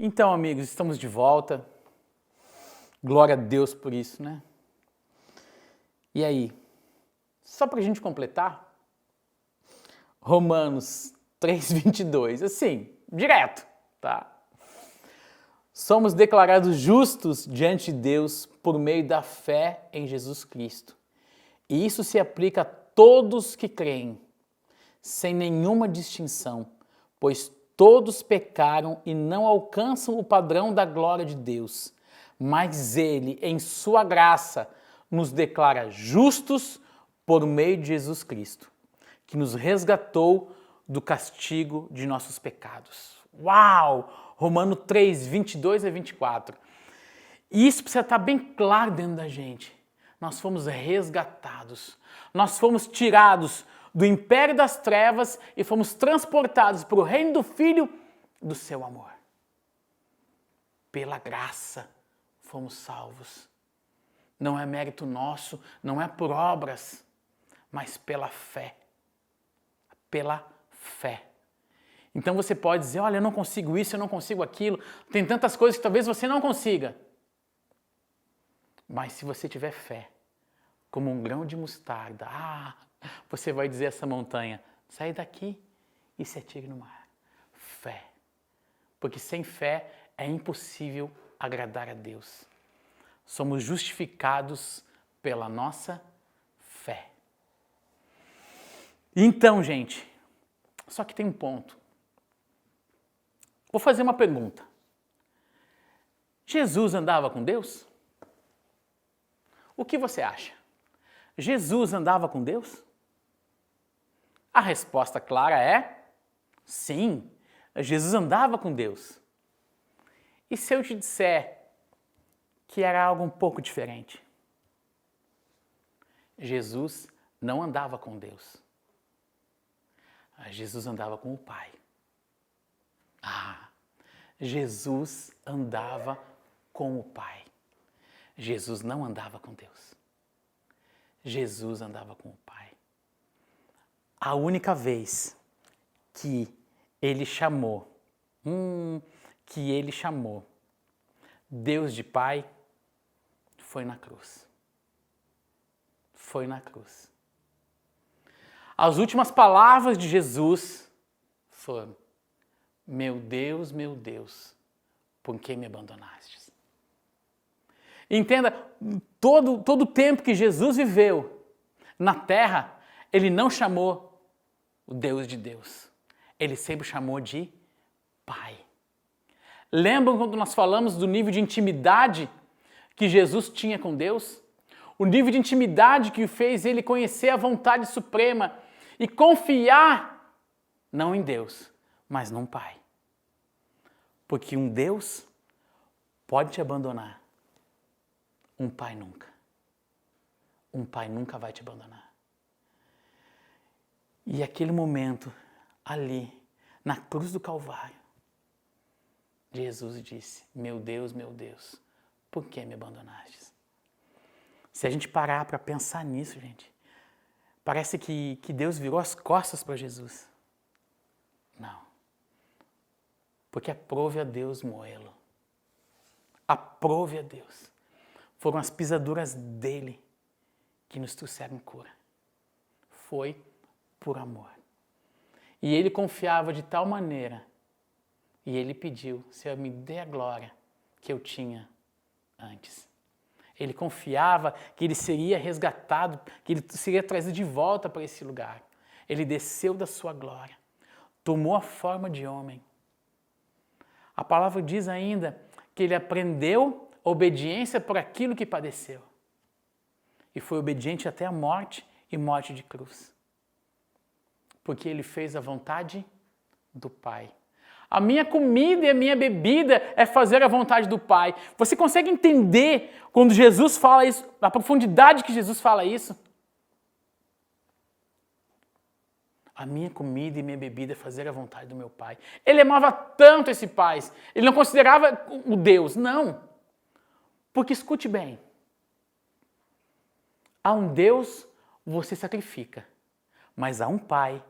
Então, amigos, estamos de volta. Glória a Deus por isso, né? E aí, só para a gente completar, Romanos 3:22, assim, direto, tá? Somos declarados justos diante de Deus por meio da fé em Jesus Cristo. E isso se aplica a todos que creem, sem nenhuma distinção, pois todos pecaram e não alcançam o padrão da glória de Deus. Mas Ele, em sua graça, nos declara justos por meio de Jesus Cristo, que nos resgatou do castigo de nossos pecados. Uau! Romanos 3:22-24. E isso precisa estar bem claro dentro da gente. Nós fomos resgatados. Nós fomos tirados do império das trevas e fomos transportados para o reino do Filho do seu amor. Pela graça fomos salvos. Não é mérito nosso, não é por obras, mas pela fé. Pela fé. Então você pode dizer, olha, eu não consigo isso, eu não consigo aquilo, tem tantas coisas que talvez você não consiga. Mas se você tiver fé, como um grão de mostarda, você vai dizer a essa montanha, sai daqui e se atire no mar. Fé. Porque sem fé é impossível agradar a Deus. Somos justificados pela nossa fé. Então, gente, só que tem um ponto. Vou fazer uma pergunta. Jesus andava com Deus? O que você acha? Jesus andava com Deus? A resposta clara é sim, Jesus andava com Deus. E se eu te disser que era algo um pouco diferente? Jesus não andava com Deus. Jesus andava com o Pai. Jesus andava com o Pai. Jesus não andava com Deus. Jesus andava com o Pai. A única vez que ele chamou Deus de Pai foi na cruz. Foi na cruz. As últimas palavras de Jesus foram: meu Deus, por que me abandonastes? Entenda, todo o tempo que Jesus viveu na terra, ele não chamou o Deus de Deus. Ele sempre chamou de Pai. Lembram quando nós falamos do nível de intimidade que Jesus tinha com Deus? O nível de intimidade que fez ele conhecer a vontade suprema e confiar não em Deus, mas num Pai. Porque um Deus pode te abandonar. Um Pai nunca. Um Pai nunca vai te abandonar. E aquele momento, ali, na cruz do Calvário, Jesus disse, meu Deus, por que me abandonastes? Se a gente parar para pensar nisso, gente, parece que Deus virou as costas para Jesus. Não. Porque aprove a Deus moê-lo. Aprove a Deus. Foram as pisaduras dele que nos trouxeram cura. Foi por amor. E ele confiava de tal maneira, e ele pediu, Senhor, me dê a glória que eu tinha antes. Ele confiava que ele seria resgatado, que ele seria trazido de volta para esse lugar. Ele desceu da sua glória, tomou a forma de homem. A palavra diz ainda que ele aprendeu obediência por aquilo que padeceu. E foi obediente até a morte e morte de cruz. Porque ele fez a vontade do Pai. A minha comida e a minha bebida é fazer a vontade do Pai. Você consegue entender quando Jesus fala isso, a profundidade que Jesus fala isso? A minha comida e minha bebida é fazer a vontade do meu Pai. Ele amava tanto esse Pai. Ele não considerava o Deus, não. Porque escute bem. A um Deus você sacrifica, mas a um Pai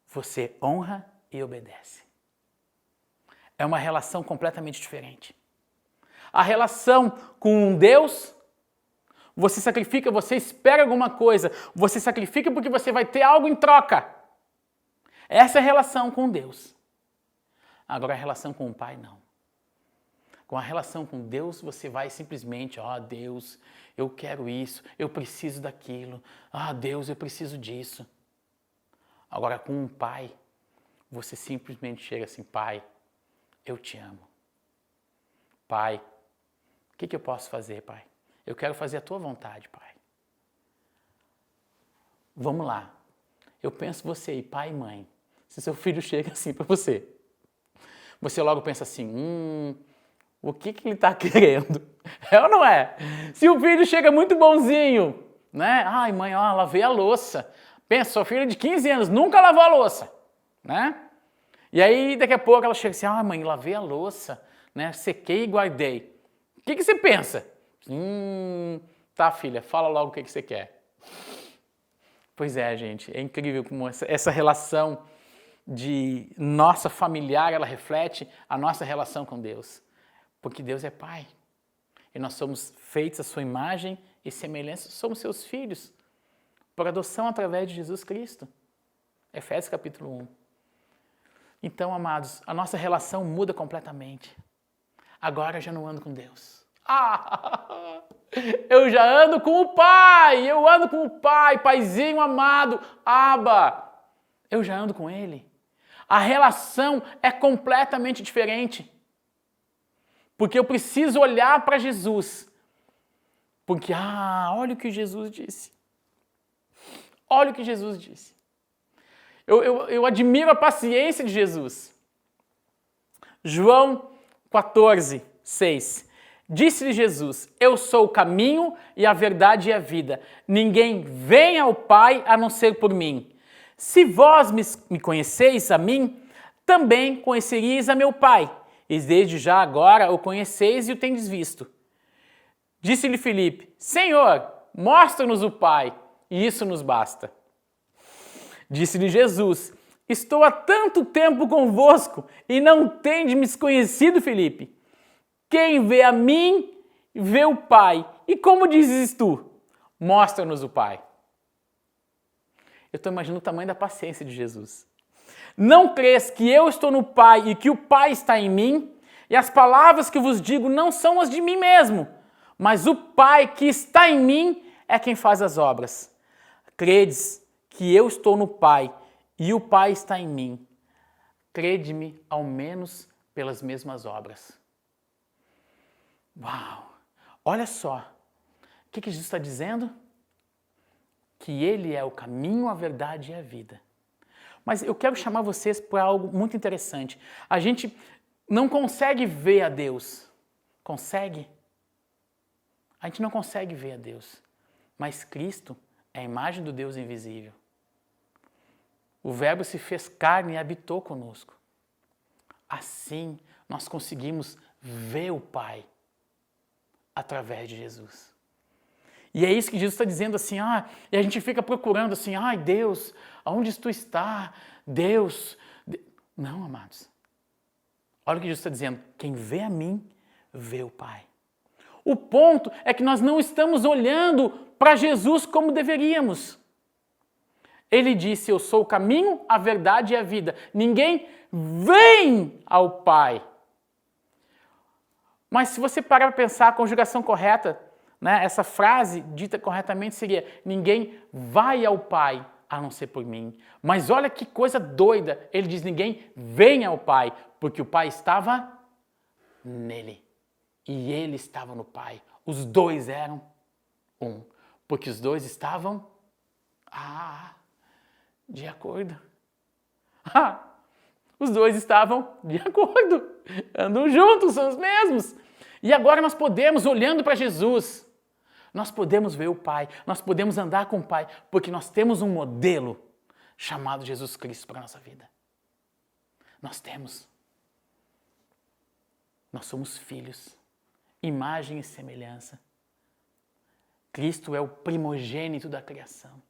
você honra e obedece. É uma relação completamente diferente. A relação com um Deus, você sacrifica, você espera alguma coisa, você sacrifica porque você vai ter algo em troca. Essa é a relação com Deus. Agora a relação com o Pai, não. Com a relação com Deus, você vai simplesmente, Deus, eu quero isso, eu preciso daquilo, Deus, eu preciso disso. Agora com um Pai, você simplesmente chega assim, Pai, eu te amo. Pai, o que eu posso fazer, Pai? Eu quero fazer a tua vontade, Pai. Vamos lá. Eu penso você aí, pai e mãe, se seu filho chega assim para você, você logo pensa assim, o que ele está querendo? É ou não é? Se o filho chega muito bonzinho, né? Ai, mãe, lavei a louça. Pensa, sua filha de 15 anos nunca lavou a louça, né? E aí, daqui a pouco, ela chega assim, mãe, lavei a louça, né? Sequei e guardei. O que você pensa? Tá, filha, fala logo o que você quer. Pois é, gente, é incrível como essa relação de nossa familiar, ela reflete a nossa relação com Deus. Porque Deus é Pai. E nós somos feitos à sua imagem e semelhança, somos seus filhos, por adoção através de Jesus Cristo. Efésios capítulo 1. Então, amados, a nossa relação muda completamente. Agora eu já não ando com Deus. Eu já ando com o Pai, eu ando com o Pai, Paizinho amado, Abba. Eu já ando com Ele. A relação é completamente diferente. Porque eu preciso olhar para Jesus. Porque, olha o que Jesus disse. Olha o que Jesus disse. Eu admiro a paciência de Jesus. João 14, 6. Disse-lhe Jesus, eu sou o caminho e a verdade e a vida. Ninguém vem ao Pai a não ser por mim. Se vós me conheceis a mim, também conheceríeis a meu Pai. E desde já agora o conheceis e o tendes visto. Disse-lhe Filipe, Senhor, mostra-nos o Pai, e isso nos basta. Disse-lhe Jesus, estou há tanto tempo convosco, e não tendes me conhecido, Filipe. Quem vê a mim, vê o Pai. E como dizes tu? Mostra-nos o Pai. Eu estou imaginando o tamanho da paciência de Jesus. Não crês que eu estou no Pai e que o Pai está em mim? E as palavras que vos digo não são as de mim mesmo, mas o Pai que está em mim é quem faz as obras. Credes que eu estou no Pai e o Pai está em mim. Crede-me ao menos pelas mesmas obras. Uau! Olha só, o que Jesus está dizendo? Que Ele é o caminho, a verdade e a vida. Mas eu quero chamar vocês para algo muito interessante. A gente não consegue ver a Deus. Consegue? A gente não consegue ver a Deus. Mas Cristo é a imagem do Deus invisível. O Verbo se fez carne e habitou conosco. Assim, nós conseguimos ver o Pai através de Jesus. E é isso que Jesus está dizendo assim, e a gente fica procurando assim, Deus, aonde tu está? Deus. Não, amados. Olha o que Jesus está dizendo, quem vê a mim, vê o Pai. O ponto é que nós não estamos olhando para Jesus como deveríamos. Ele disse, eu sou o caminho, a verdade e a vida. Ninguém vem ao Pai. Mas se você parar para pensar a conjugação correta, né, essa frase dita corretamente seria, ninguém vai ao Pai a não ser por mim. Mas olha que coisa doida, ele diz, ninguém vem ao Pai, porque o Pai estava nele. E ele estava no Pai. Os dois eram um, porque os dois estavam de acordo. Os dois estavam de acordo, andam juntos, são os mesmos. E agora nós podemos, olhando para Jesus, nós podemos ver o Pai, nós podemos andar com o Pai, porque nós temos um modelo chamado Jesus Cristo para a nossa vida. Nós temos. Nós somos filhos, imagem e semelhança. Cristo é o primogênito da criação.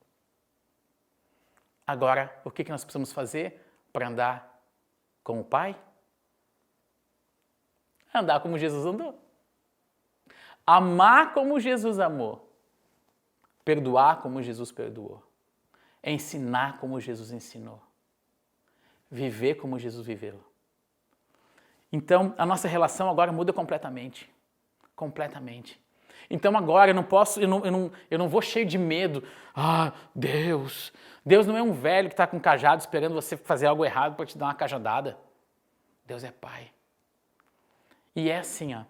Agora, o que nós precisamos fazer para andar com o Pai? Andar como Jesus andou. Amar como Jesus amou. Perdoar como Jesus perdoou. Ensinar como Jesus ensinou. Viver como Jesus viveu. Então, a nossa relação agora muda completamente. Completamente. Então agora eu não vou cheio de medo. Ah, Deus não é um velho que está com um cajado esperando você fazer algo errado para te dar uma cajadada. Deus é Pai. E é assim, ó.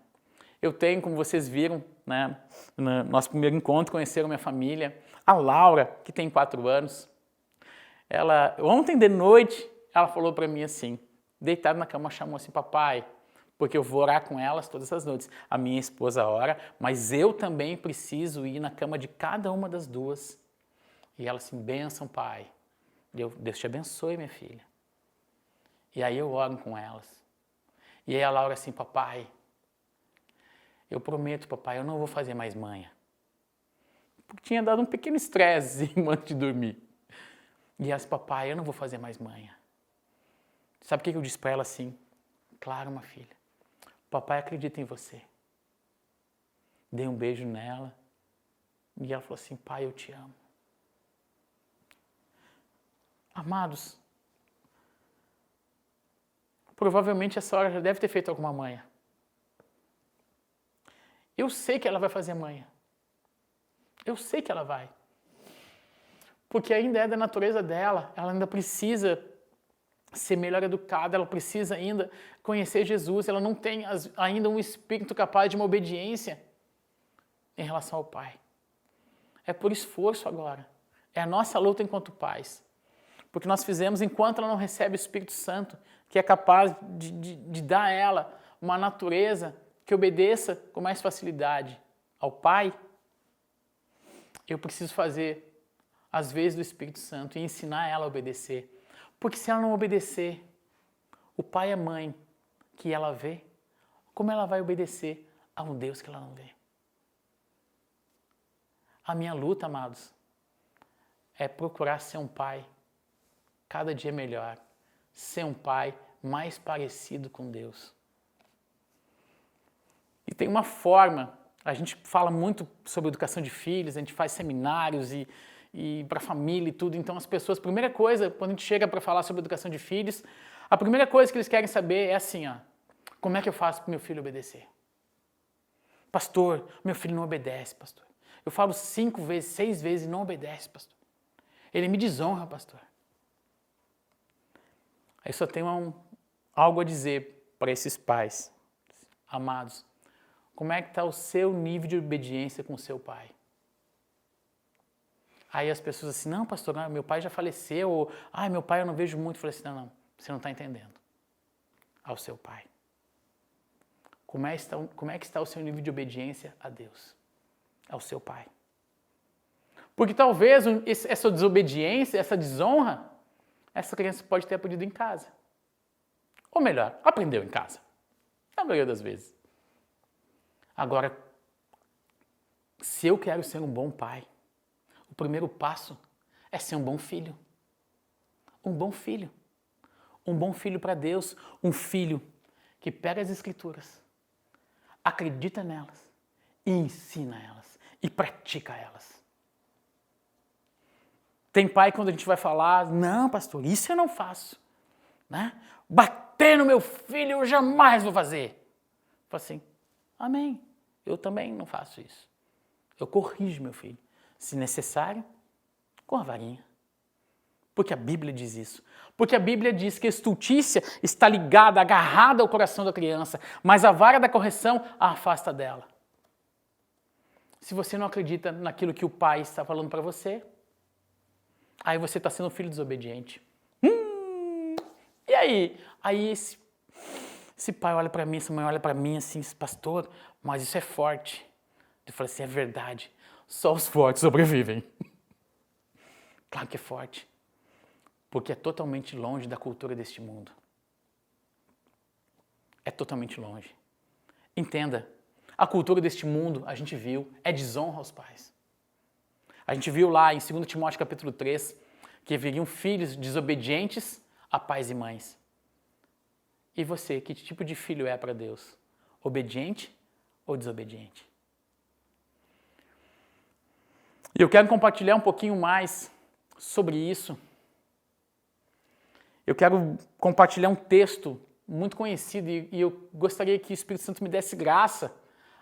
Eu tenho, como vocês viram, né, no nosso primeiro encontro, conheceram minha família. A Laura, que tem 4 anos, ontem de noite, ela falou para mim assim, deitada na cama, chamou assim, papai, porque eu vou orar com elas todas as noites. A minha esposa ora, mas eu também preciso ir na cama de cada uma das duas. E ela assim, bênção, pai. Deus te abençoe, minha filha. E aí eu oro com elas. E aí a Laura assim, papai, eu prometo, papai, eu não vou fazer mais manha. Porque tinha dado um pequeno estresse antes de dormir. E ela disse, papai, eu não vou fazer mais manha. Sabe o que eu disse para ela assim? Claro, minha filha. Papai acredita em você. Dei um beijo nela. E ela falou assim, pai, eu te amo. Amados, provavelmente essa hora já deve ter feito alguma manha. Eu sei que ela vai fazer manha. Eu sei que ela vai. Porque ainda é da natureza dela. Ela ainda precisa ser melhor educada, ela precisa ainda conhecer Jesus, ela não tem ainda um espírito capaz de uma obediência em relação ao Pai. É por esforço agora. É a nossa luta enquanto pais. Porque nós fizemos enquanto ela não recebe o Espírito Santo, que é capaz de dar a ela uma natureza que obedeça com mais facilidade ao Pai. Eu preciso fazer as vezes do Espírito Santo e ensinar ela a obedecer. Porque se ela não obedecer, o pai e a mãe que ela vê, como ela vai obedecer a um Deus que ela não vê? A minha luta, amados, é procurar ser um pai cada dia melhor, ser um pai mais parecido com Deus. E tem uma forma, a gente fala muito sobre educação de filhos, a gente faz seminários e para a família e tudo, então as pessoas, a primeira coisa, quando a gente chega para falar sobre educação de filhos, a primeira coisa que eles querem saber é assim, ó, como é que eu faço para meu filho obedecer? Pastor, meu filho não obedece, pastor. Eu falo 5 vezes, 6 vezes e não obedece, pastor. Ele me desonra, pastor. Aí só tenho algo a dizer para esses pais, amados. Como é que está o seu nível de obediência com o seu pai? Aí as pessoas assim, não, pastor, meu pai já faleceu, ou, meu pai eu não vejo muito. Eu falei assim, não, você não está entendendo. Ao seu pai. Como é que está o seu nível de obediência a Deus? Ao seu pai. Porque talvez essa desobediência, essa desonra, essa criança pode ter aprendido em casa. Ou melhor, aprendeu em casa. Na maioria das vezes. Agora, se eu quero ser um bom pai, o primeiro passo é ser um bom filho. Um bom filho. Um bom filho para Deus. Um filho que pega as Escrituras, acredita nelas e ensina elas e pratica elas. Tem pai quando a gente vai falar, não, pastor, isso eu não faço. Né? Bater no meu filho eu jamais vou fazer. Eu falo assim, amém. Eu também não faço isso. Eu corrijo meu filho. Se necessário, com a varinha. Porque a Bíblia diz isso. Porque a Bíblia diz que a estultícia está ligada, agarrada ao coração da criança, mas a vara da correção a afasta dela. Se você não acredita naquilo que o pai está falando para você, aí você está sendo um filho desobediente. E aí? Aí esse pai olha para mim, essa mãe olha para mim assim, pastor, mas isso é forte. Eu falei assim, é verdade. Só os fortes sobrevivem. Claro que é forte. Porque é totalmente longe da cultura deste mundo. É totalmente longe. Entenda, a cultura deste mundo, a gente viu, é desonra aos pais. A gente viu lá em 2 Timóteo capítulo 3 que haveriam filhos desobedientes a pais e mães. E você, que tipo de filho é para Deus? Obediente ou desobediente? E eu quero compartilhar um pouquinho mais sobre isso. Eu quero compartilhar um texto muito conhecido e eu gostaria que o Espírito Santo me desse graça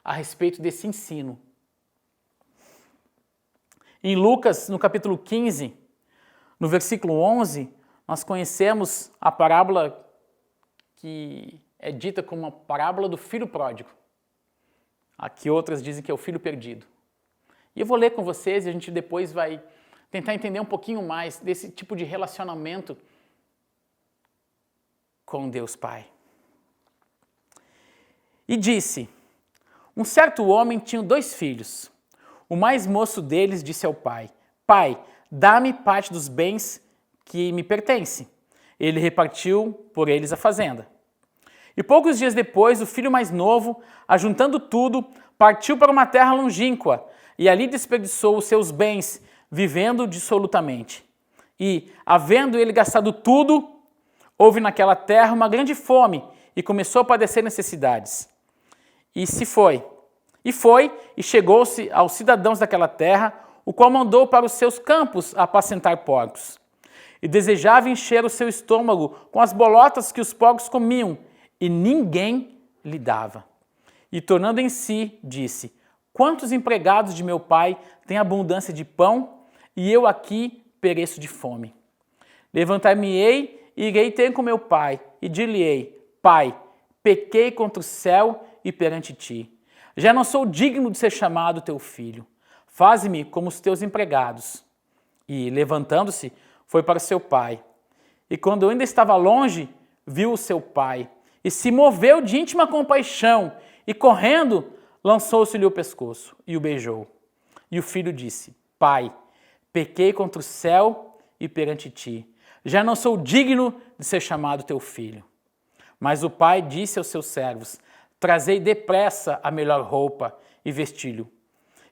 a respeito desse ensino. Em Lucas, no capítulo 15, no versículo 11, nós conhecemos a parábola que é dita como a parábola do filho pródigo. Aqui outras dizem que é o filho perdido. E eu vou ler com vocês e a gente depois vai tentar entender um pouquinho mais desse tipo de relacionamento com Deus Pai. E disse: um certo homem tinha 2 filhos. O mais moço deles disse ao pai: Pai, dá-me parte dos bens que me pertencem. Ele repartiu por eles a fazenda. E poucos dias depois, o filho mais novo, ajuntando tudo, partiu para uma terra longínqua e ali desperdiçou os seus bens, vivendo dissolutamente. E, havendo ele gastado tudo, houve naquela terra uma grande fome e começou a padecer necessidades. E chegou-se aos cidadãos daquela terra, o qual mandou para os seus campos apacentar porcos. E desejava encher o seu estômago com as bolotas que os porcos comiam, e ninguém lhe dava. E tornando em si, disse: quantos empregados de meu pai têm abundância de pão, e eu aqui pereço de fome? Levantar-me-ei e irei ter com meu pai, e dir-lhe-ei: Pai, pequei contra o céu e perante ti. Já não sou digno de ser chamado teu filho. Faze-me como os teus empregados. E, levantando-se, foi para seu pai. E quando ainda estava longe, viu o seu pai, e se moveu de íntima compaixão, e correndo, lançou-se-lhe o pescoço, e o beijou. E o filho disse: Pai, pequei contra o céu e perante ti. Já não sou digno de ser chamado teu filho. Mas o pai disse aos seus servos: Trazei depressa a melhor roupa e vestilho,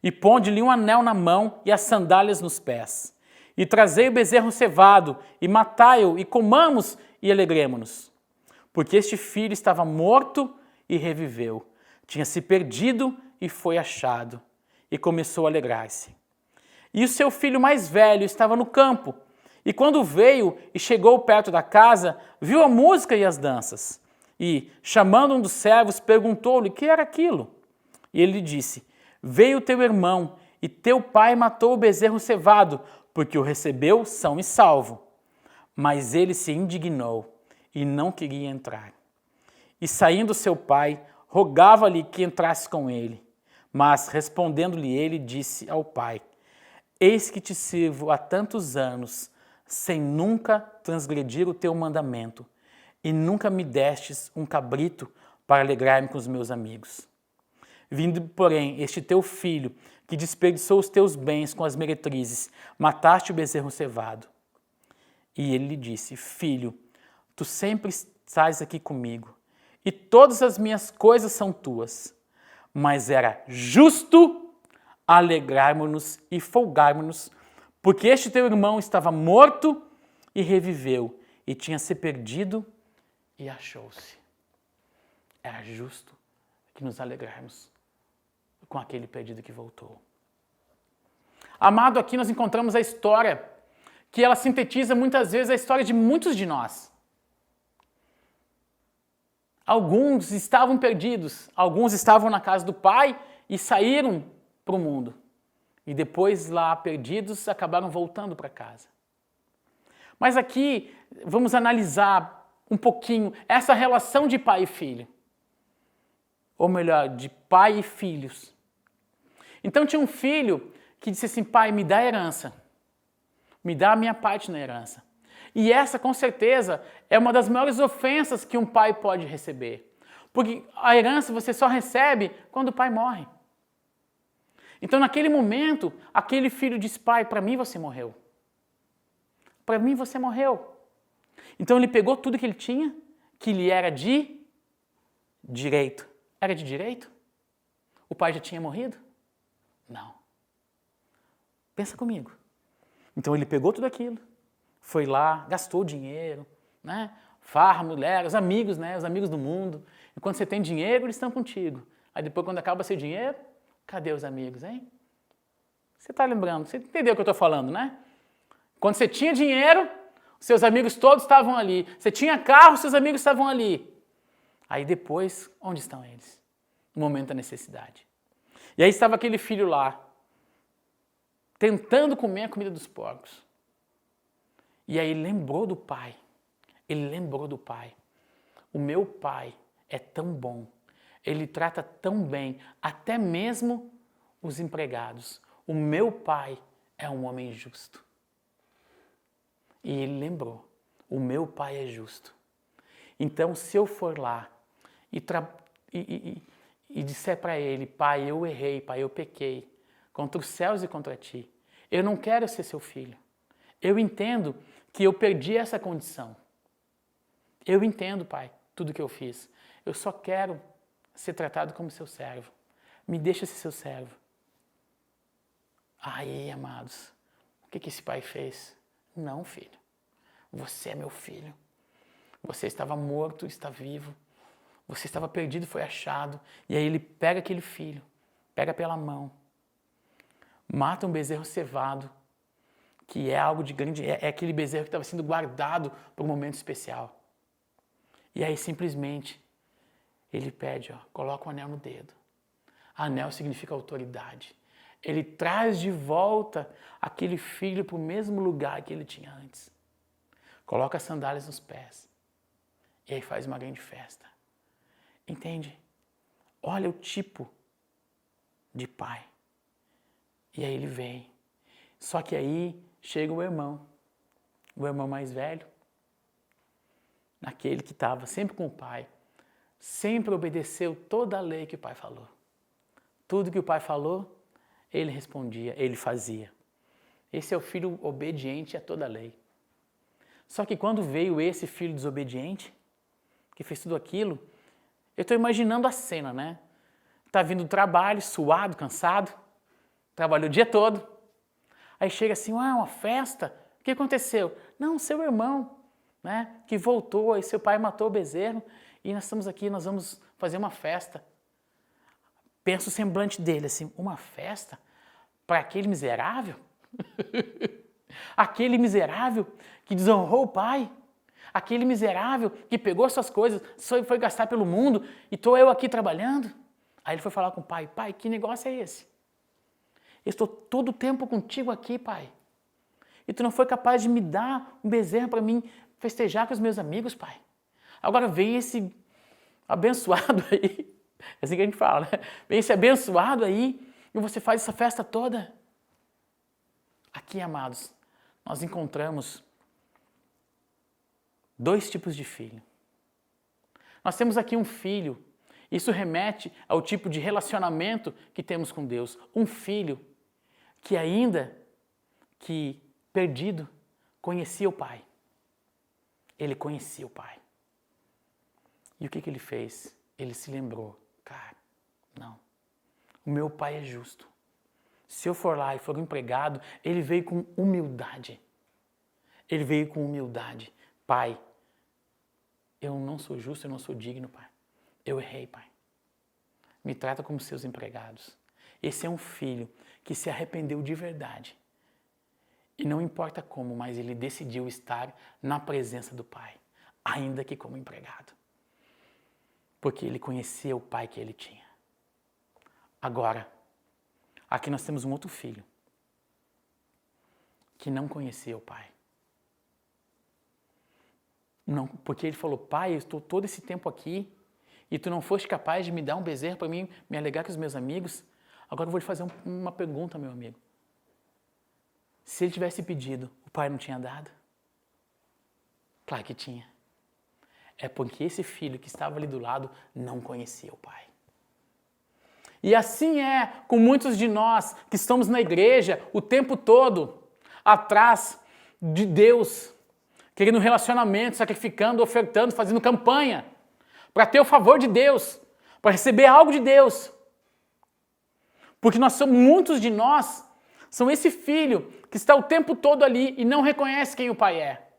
e ponde-lhe um anel na mão e as sandálias nos pés. E trazei o bezerro cevado, e matai-o, e comamos e alegremo-nos. Porque este filho estava morto e reviveu, tinha se perdido e foi achado, e começou a alegrar-se. E o seu filho mais velho estava no campo, e quando veio e chegou perto da casa, viu a música e as danças. E, chamando um dos servos, perguntou-lhe o que era aquilo. E ele lhe disse: Veio teu irmão, e teu pai matou o bezerro cevado, porque o recebeu são e salvo. Mas ele se indignou e não queria entrar. E saindo seu pai, rogava-lhe que entrasse com ele. Mas, respondendo-lhe ele, disse ao pai: Eis que te sirvo há tantos anos, sem nunca transgredir o teu mandamento, e nunca me destes um cabrito para alegrar-me com os meus amigos. Vindo, porém, este teu filho, que desperdiçou os teus bens com as meretrizes, mataste o bezerro cevado. E ele lhe disse: Filho, tu sempre estás aqui comigo, e todas as minhas coisas são tuas. Mas era justo alegrarmos-nos e folgarmos-nos, porque este teu irmão estava morto e reviveu, e tinha se perdido e achou-se. Era justo que nos alegrarmos com aquele perdido que voltou. Amado, aqui nós encontramos a história que ela sintetiza muitas vezes a história de muitos de nós. Alguns estavam perdidos, alguns estavam na casa do pai e saíram para o mundo. E depois, lá perdidos, acabaram voltando para casa. Mas aqui vamos analisar um pouquinho essa relação de pai e filho. Ou melhor, de pai e filhos. Então tinha um filho que disse assim: Pai, me dá a herança. Me dá a minha parte na herança. E essa, com certeza, é uma das maiores ofensas que um pai pode receber. Porque a herança você só recebe quando o pai morre. Então, naquele momento, aquele filho diz: Pai, para mim você morreu. Para mim você morreu. Então, ele pegou tudo que ele tinha, que lhe era de direito. Era de direito? O pai já tinha morrido? Não. Pensa comigo. Então ele pegou tudo aquilo, foi lá, gastou dinheiro, né? Farra, mulher, os amigos, né? Os amigos do mundo. E quando você tem dinheiro, eles estão contigo. Aí depois, quando acaba seu dinheiro, cadê os amigos, hein? Você está lembrando, você entendeu o que eu estou falando, né? Quando você tinha dinheiro, seus amigos todos estavam ali. Você tinha carro, seus amigos estavam ali. Aí depois, onde estão eles? No momento da necessidade. E aí estava aquele filho lá, tentando comer a comida dos porcos. E aí ele lembrou do pai. Ele lembrou do pai. O meu pai é tão bom. Ele trata tão bem, até mesmo os empregados. O meu pai é um homem justo. E ele lembrou, o meu pai é justo. Então, se eu for lá e disser para ele, pai, eu errei, pai, eu pequei, contra os céus e contra ti, eu não quero ser seu filho. Eu entendo que eu perdi essa condição. Eu entendo, pai, tudo que eu fiz. Eu só quero ser tratado como seu servo. Me deixa ser seu servo. Aí, amados, o que esse pai fez? Não, filho. Você é meu filho. Você estava morto, está vivo. Você estava perdido, foi achado. E aí ele pega aquele filho, pega pela mão, mata um bezerro cevado, que é algo de grande... É aquele bezerro que estava sendo guardado para um momento especial. E aí simplesmente ele pede, coloca o anel no dedo. Anel significa autoridade. Ele traz de volta aquele filho para o mesmo lugar que ele tinha antes. Coloca as sandálias nos pés. E aí faz uma grande festa. Entende? Olha o tipo de pai. E aí ele vem. Só que aí chega o irmão mais velho, aquele que estava sempre com o pai, sempre obedeceu toda a lei que o pai falou. Tudo que o pai falou, ele respondia, ele fazia. Esse é o filho obediente a toda a lei. Só que quando veio esse filho desobediente, que fez tudo aquilo, eu estou imaginando a cena, né? Está vindo do trabalho, suado, cansado, trabalhou o dia todo. Aí chega assim, uma festa, o que aconteceu? Não, seu irmão, né, que voltou, aí seu pai matou o bezerro e nós estamos aqui, nós vamos fazer uma festa. Pensa o semblante dele assim, uma festa para aquele miserável? Aquele miserável que desonrou o pai? Aquele miserável que pegou suas coisas, foi gastar pelo mundo e estou eu aqui trabalhando? Aí ele foi falar com o pai, pai, que negócio é esse? Eu estou todo o tempo contigo aqui, pai. E tu não foi capaz de me dar um bezerro para mim festejar com os meus amigos, pai. Agora vem esse abençoado aí, é assim que a gente fala, né? Vem esse abençoado aí e você faz essa festa toda. Aqui, amados, nós encontramos dois tipos de filho. Nós temos aqui um filho, isso remete ao tipo de relacionamento que temos com Deus. Um filho que ainda que perdido, conhecia o pai. Ele conhecia o pai. E o que ele fez? Ele se lembrou, cara, não, o meu pai é justo. Se eu for lá e for um empregado, ele veio com humildade. Ele veio com humildade. Pai, eu não sou justo, eu não sou digno, pai. Eu errei, pai. Me trata como seus empregados. Esse é um filho que se arrependeu de verdade. E não importa como, mas ele decidiu estar na presença do pai, ainda que como empregado. Porque ele conhecia o pai que ele tinha. Agora, aqui nós temos um outro filho que não conhecia o pai. Não, porque ele falou, pai, eu estou todo esse tempo aqui e tu não foste capaz de me dar um bezerro para mim me alegar com os meus amigos. Agora eu vou lhe fazer uma pergunta, meu amigo. Se ele tivesse pedido, o pai não tinha dado? Claro que tinha. É porque esse filho que estava ali do lado não conhecia o pai. E assim é com muitos de nós que estamos na igreja o tempo todo, atrás de Deus, querendo relacionamento, sacrificando, ofertando, fazendo campanha, para ter o favor de Deus, para receber algo de Deus. Porque muitos de nós são esse filho que está o tempo todo ali e não reconhece quem o pai é.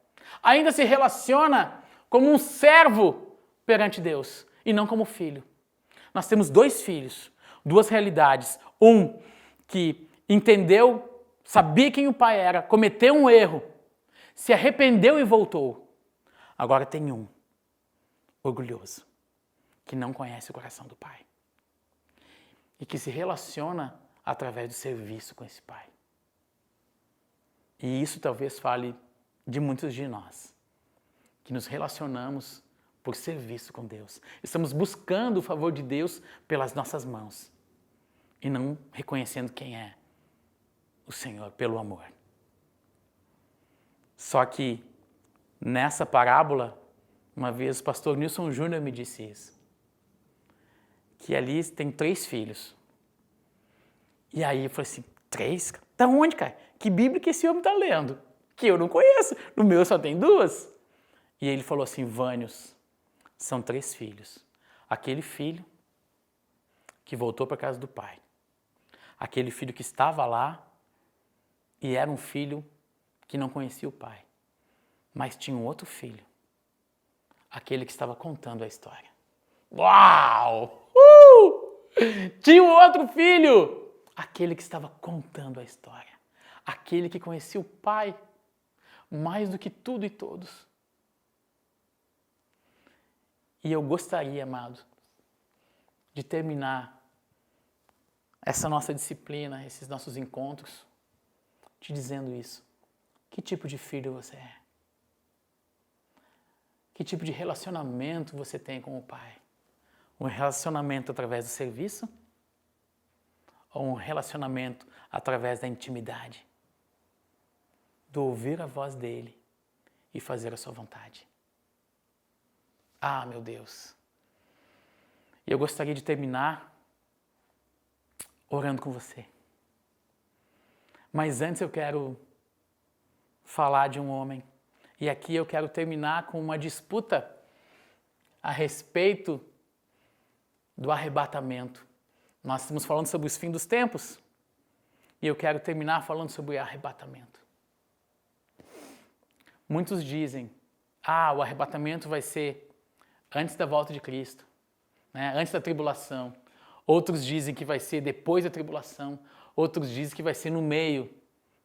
Ainda se relaciona como um servo perante Deus e não como filho. Nós temos dois filhos, duas realidades. Um que entendeu, sabia quem o pai era, cometeu um erro, se arrependeu e voltou. Agora tem um orgulhoso, que não conhece o coração do pai e que se relaciona através do serviço com esse pai. E isso talvez fale de muitos de nós, que nos relacionamos por serviço com Deus. Estamos buscando o favor de Deus pelas nossas mãos e não reconhecendo quem é o Senhor pelo amor. Só que nessa parábola, uma vez o pastor Nilson Júnior me disse isso, que ali tem 3 filhos. E aí eu falei assim, 3? Da onde, cara? Que Bíblia que esse homem está lendo? Que eu não conheço. No meu só tem 2. E ele falou assim, Vânios, são 3 filhos. Aquele filho que voltou para a casa do pai. Aquele filho que estava lá e era um filho que não conhecia o pai. Mas tinha um outro filho. Aquele que estava contando a história. Uau! Tinha um outro filho! Aquele que estava contando a história. Aquele que conhecia o pai mais do que tudo e todos. E eu gostaria, amado, de terminar essa nossa disciplina, esses nossos encontros, te dizendo isso. Que tipo de filho você é? Que tipo de relacionamento você tem com o pai? Um relacionamento através do serviço? Ou um relacionamento através da intimidade? Do ouvir a voz dele e fazer a sua vontade? Ah, meu Deus! E eu gostaria de terminar orando com você. Mas antes eu quero falar de um homem. E aqui eu quero terminar com uma disputa a respeito do arrebatamento. Nós estamos falando sobre os fins dos tempos. E eu quero terminar falando sobre o arrebatamento. Muitos dizem, o arrebatamento vai ser antes da volta de Cristo, né? Antes da tribulação. Outros dizem que vai ser depois da tribulação. Outros dizem que vai ser no meio.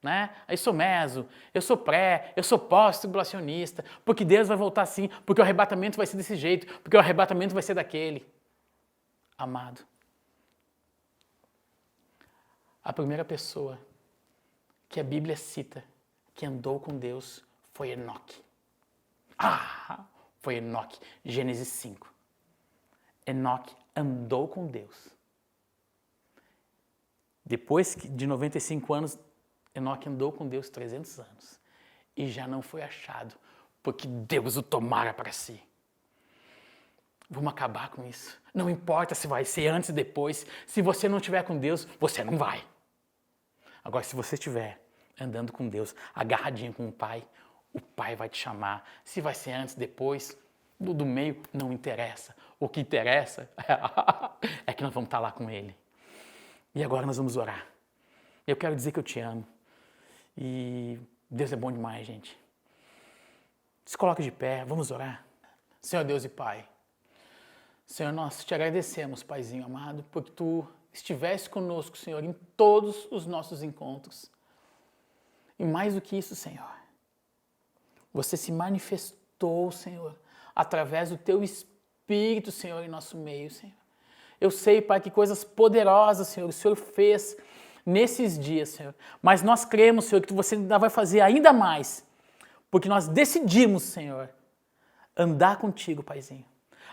Né? Eu sou meso, eu sou pré, eu sou pós-tribulacionista, porque Deus vai voltar assim, porque o arrebatamento vai ser desse jeito, porque o arrebatamento vai ser daquele. Amado, a primeira pessoa que a Bíblia cita que andou com Deus foi Enoque. Foi Enoque, Gênesis 5. Enoque andou com Deus. Depois de 95 anos, Enoque andou com Deus 300 anos e já não foi achado, porque Deus o tomara para si. Vamos acabar com isso. Não importa se vai ser antes ou depois, se você não estiver com Deus, você não vai. Agora, se você estiver andando com Deus, agarradinho com o Pai vai te chamar. Se vai ser antes, depois, do meio, não interessa. O que interessa é que nós vamos estar lá com Ele. E agora nós vamos orar. Eu quero dizer que eu te amo. E Deus é bom demais, gente. Se coloque de pé, vamos orar. Senhor Deus e Pai, Senhor, nós te agradecemos, Paizinho amado, porque Tu estivesse conosco, Senhor, em todos os nossos encontros. E mais do que isso, Senhor, você se manifestou, Senhor, através do Teu Espírito, Senhor, em nosso meio, Senhor. Eu sei, Pai, que coisas poderosas, Senhor, o Senhor fez nesses dias, Senhor. Mas nós cremos, Senhor, que você ainda vai fazer ainda mais. Porque nós decidimos, Senhor, andar contigo, Paizinho.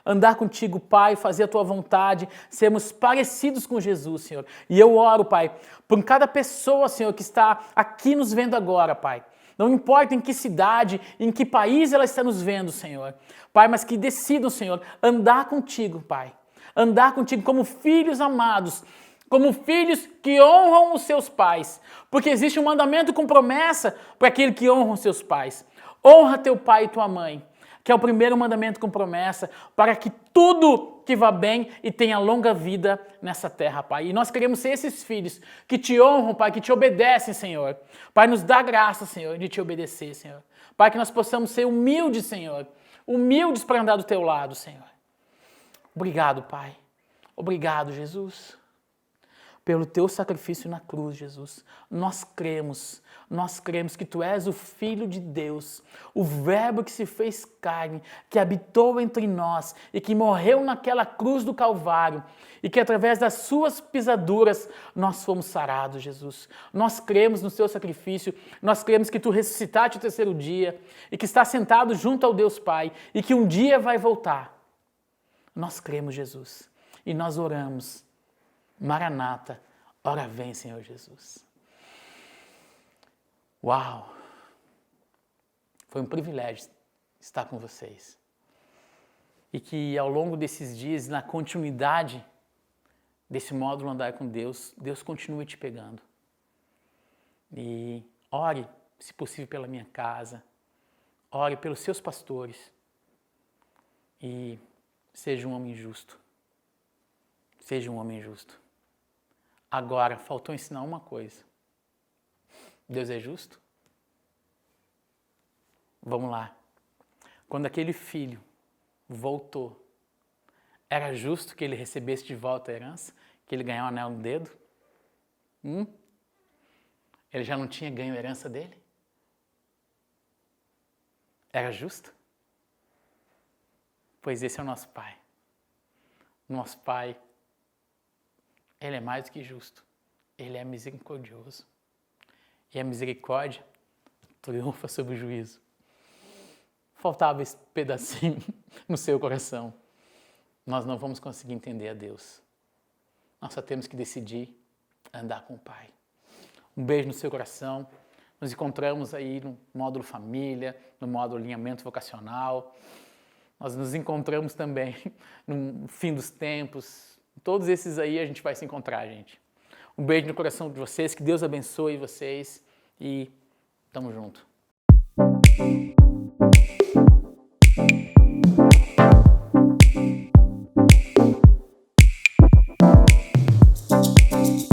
Andar contigo, Pai, fazer a Tua vontade, sermos parecidos com Jesus, Senhor. E eu oro, Pai, por cada pessoa, Senhor, que está aqui nos vendo agora, Pai. Não importa em que cidade, em que país ela está nos vendo, Senhor. Pai, mas que decidam, Senhor, andar contigo, Pai. Andar contigo como filhos amados, como filhos que honram os seus pais. Porque existe um mandamento com promessa para aquele que honra os seus pais. Honra teu pai e tua mãe. que é o primeiro mandamento com promessa, para que tudo que vá bem e tenha longa vida nessa terra, Pai. E nós queremos ser esses filhos que te honram, Pai, que te obedecem, Senhor. Pai, nos dá graça, Senhor, de te obedecer, Senhor. Pai, que nós possamos ser humildes, Senhor. Humildes para andar do teu lado, Senhor. Obrigado, Pai. Obrigado, Jesus, pelo teu sacrifício na cruz, Jesus. Nós cremos que tu és o Filho de Deus, o Verbo que se fez carne, que habitou entre nós e que morreu naquela cruz do Calvário e que através das suas pisaduras nós fomos sarados, Jesus. Nós cremos no teu sacrifício, nós cremos que tu ressuscitaste o terceiro dia e que está sentado junto ao Deus Pai e que um dia vai voltar. Nós cremos, Jesus, e nós oramos. Maranata, ora vem, Senhor Jesus. Uau! Foi um privilégio estar com vocês. E que ao longo desses dias, na continuidade desse módulo Andar com Deus, Deus continue te pegando. E ore, se possível, pela minha casa. Ore pelos seus pastores. E seja um homem justo. Seja um homem justo. Agora, faltou ensinar uma coisa. Deus é justo? Vamos lá. Quando aquele filho voltou, era justo que ele recebesse de volta a herança? Que ele ganhou um anel no dedo? Ele já não tinha ganho a herança dele? Era justo? Pois esse é o nosso Pai. Nosso Pai, Ele é mais do que justo. Ele é misericordioso. E a misericórdia triunfa sobre o juízo. Faltava esse pedacinho no seu coração. Nós não vamos conseguir entender a Deus. Nós só temos que decidir andar com o Pai. Um beijo no seu coração. Nos encontramos aí no módulo família, no módulo alinhamento vocacional. Nós nos encontramos também no fim dos tempos. Todos esses aí a gente vai se encontrar, gente. Um beijo no coração de vocês, que Deus abençoe vocês e tamo junto.